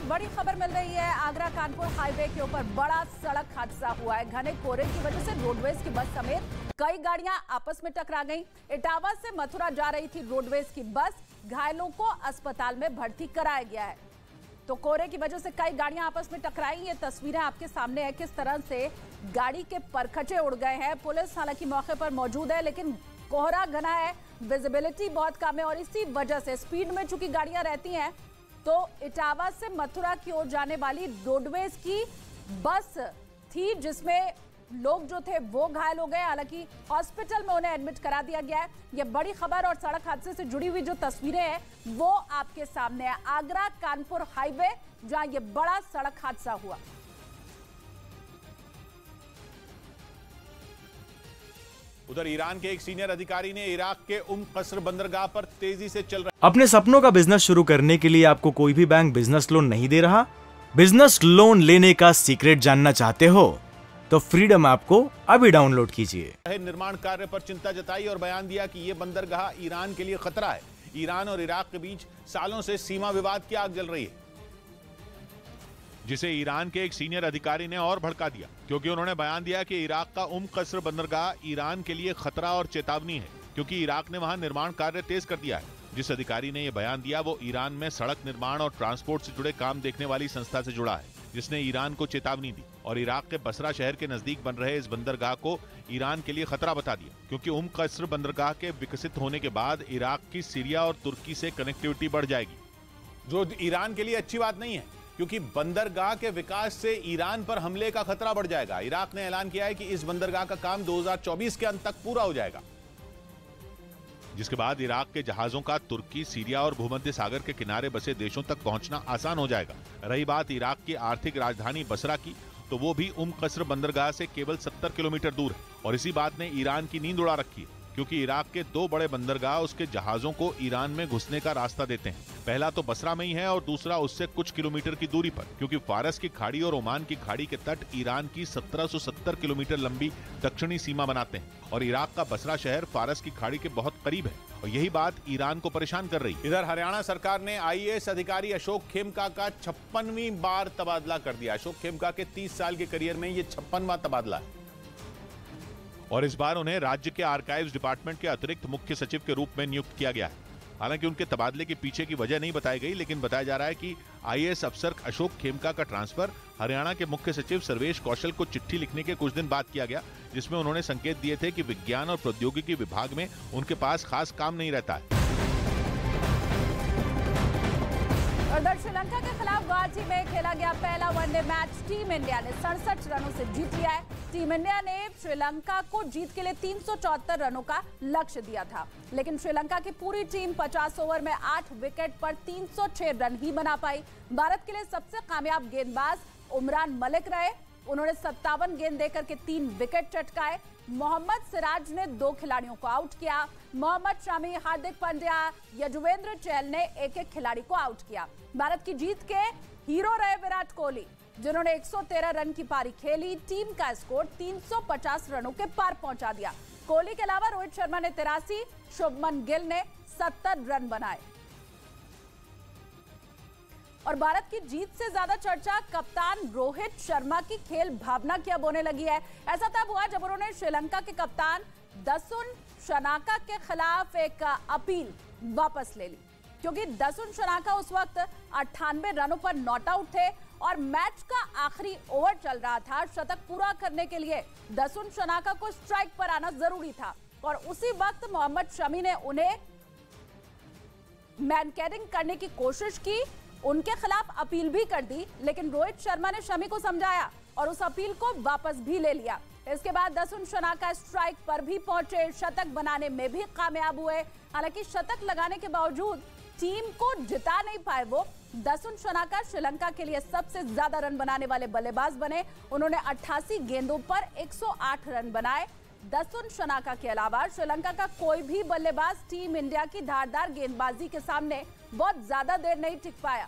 एक बड़ी खबर मिल रही है। आगरा कानपुर हाईवे के ऊपर बड़ा सड़क हादसा हुआ है। घने कोहरे की वजह से रोडवेज की बस समेत कई गाड़ियां आपस में टकरा गईं। इटावा से मथुरा जा रही थी रोडवेज की बस, घायलों को अस्पताल में भर्ती कराया गया है। तो कोहरे की वजह से कई गाड़ियां आपस में टकराई। ये तस्वीरें आपके सामने है, किस तरह से गाड़ी के परखचे उड़ गए हैं। पुलिस हालांकि मौके पर मौजूद है, लेकिन कोहरा घना है, विजिबिलिटी बहुत कम है और इसी वजह से स्पीड में चूंकि गाड़ियां रहती हैं तो इटावा से मथुरा की ओर जाने वाली रोडवेज की बस थी जिसमें लोग जो थे वो घायल हो गए। हालांकि हॉस्पिटल में उन्हें एडमिट करा दिया गया है। ये बड़ी खबर और सड़क हादसे से जुड़ी हुई जो तस्वीरें हैं वो आपके सामने है। आगरा कानपुर हाईवे जहां ये बड़ा सड़क हादसा हुआ। उधर ईरान के एक सीनियर अधिकारी ने इराक के कस्र बंदरगाह पर तेजी से चल रहे अपने सपनों का बिजनेस शुरू करने के लिए आपको कोई भी बैंक बिजनेस लोन नहीं दे रहा? बिजनेस लोन लेने का सीक्रेट जानना चाहते हो तो फ्रीडम ऐप को अभी डाउनलोड कीजिए। निर्माण कार्य पर चिंता जताई और बयान दिया कि यह बंदरगाह ईरान के लिए खतरा है। ईरान और इराक के बीच सालों से सीमा विवाद की आग जल रही है, जिसे ईरान के एक सीनियर अधिकारी ने और भड़का दिया, क्योंकि उन्होंने बयान दिया कि इराक का कस्र बंदरगाह ईरान के लिए खतरा और चेतावनी है, क्योंकि इराक ने वहां निर्माण कार्य तेज कर दिया है। जिस अधिकारी ने यह बयान दिया वो ईरान में सड़क निर्माण और ट्रांसपोर्ट से जुड़े काम देखने वाली संस्था से जुड़ा है, जिसने ईरान को चेतावनी दी और इराक के बसरा शहर के नजदीक बन रहे इस बंदरगाह को ईरान के लिए खतरा बता दिया, क्योंकि कस्र बंदरगाह के विकसित होने के बाद इराक की सीरिया और तुर्की से कनेक्टिविटी बढ़ जाएगी, जो ईरान के लिए अच्छी बात नहीं है, क्योंकि बंदरगाह के विकास से ईरान पर हमले का खतरा बढ़ जाएगा। इराक ने ऐलान किया है कि इस बंदरगाह का काम 2024 के अंत तक पूरा हो जाएगा, जिसके बाद इराक के जहाजों का तुर्की, सीरिया और भूमध्य सागर के किनारे बसे देशों तक पहुंचना आसान हो जाएगा। रही बात इराक की आर्थिक राजधानी बसरा की, तो वो भी कस्र बंदरगाह से केवल 70 किलोमीटर दूर है और इसी बात ने ईरान की नींद उड़ा रखी है, क्योंकि इराक के दो बड़े बंदरगाह उसके जहाजों को ईरान में घुसने का रास्ता देते हैं। पहला तो बसरा में ही है और दूसरा उससे कुछ किलोमीटर की दूरी पर, क्योंकि फारस की खाड़ी और ओमान की खाड़ी के तट ईरान की 1770 किलोमीटर लंबी दक्षिणी सीमा बनाते हैं और इराक का बसरा शहर फारस की खाड़ी के बहुत करीब है और यही बात ईरान को परेशान कर रही है। इधर हरियाणा सरकार ने IAS अधिकारी अशोक खेमका का 56वीं बार तबादला कर दिया। अशोक खेमका के 30 साल के करियर में ये 56वां तबादला है और इस बार उन्हें राज्य के आर्काइव्स डिपार्टमेंट के अतिरिक्त मुख्य सचिव के रूप में नियुक्त किया गया है। हालांकि उनके तबादले के पीछे की वजह नहीं बताई गई, लेकिन बताया जा रहा है कि IAS अफसर अशोक खेमका का ट्रांसफर हरियाणा के मुख्य सचिव सर्वेश कौशल को चिट्ठी लिखने के कुछ दिन बाद किया गया, जिसमें उन्होंने संकेत दिए थे कि विज्ञान और प्रौद्योगिकी विभाग में उनके पास खास काम नहीं रहता है। उधर श्रीलंका के खिलाफ गुवाहाटी में खेला गया पहला वनडे मैच टीम इंडिया ने 67 रनों से जीत लिया है। टीम इंडिया ने श्रीलंका को जीत के लिए 374 रनों का लक्ष्य दिया था, लेकिन श्रीलंका की पूरी टीम 50 ओवर में 8 विकेट पर 306 रन ही बना पाई। भारत के लिए सबसे कामयाब गेंदबाज उमरान मलिक रहे। उन्होंने 57 गेंद देकर के 3 विकेट चटकाए। मोहम्मद सिराज ने 2 खिलाड़ियों को आउट किया। मोहम्मद शमी, हार्दिक पांड्या, यजुवेंद्र चहल ने एक-एक खिलाड़ी को आउट किया। भारत की जीत के हीरो रहे विराट कोहली, जिन्होंने 113 रन की पारी खेली। टीम का स्कोर 350 रनों के पार पहुंचा दिया। कोहली के अलावा रोहित शर्मा ने 83, शुभमन गिल ने 70 रन बनाए। और भारत की जीत से ज्यादा चर्चा कप्तान रोहित शर्मा की खेल भावना की अब होने लगी है। ऐसा तब हुआ जब उन्होंने श्रीलंका के कप्तान दसुन शनाका के खिलाफ एक अपील वापस ले ली, क्योंकि दसुन शनाका उस वक्त 98 रनों पर नॉट आउट थे और मैच का आखिरी ओवर चल रहा था। शतक पूरा करने के लिए दसुन शनाका को स्ट्राइक पर आना जरूरी था और उसी वक्त मोहम्मद शमी ने उन्हें मैनकैडिंग करने की कोशिश की, उनके खिलाफ अपील भी कर दी, लेकिन रोहित शर्मा ने शमी को समझाया और उस अपील को वापस भी ले लिया। इसके बाद दसुन शनाका स्ट्राइक पर भी पहुंचे, शतक बनाने में भी कामयाब हुए। हालांकि शतक लगाने के बावजूद टीम को जिता नहीं पाए वो। दसुन शनाका श्रीलंका के लिए सबसे ज्यादा रन बनाने वाले बल्लेबाज बने। उन्होंने 88 गेंदों पर 108 रन बनाए। दसुन शनाका के अलावा श्रीलंका का कोई भी बल्लेबाज टीम इंडिया की धारदार गेंदबाजी के सामने बहुत ज्यादा देर नहीं टिक पाया।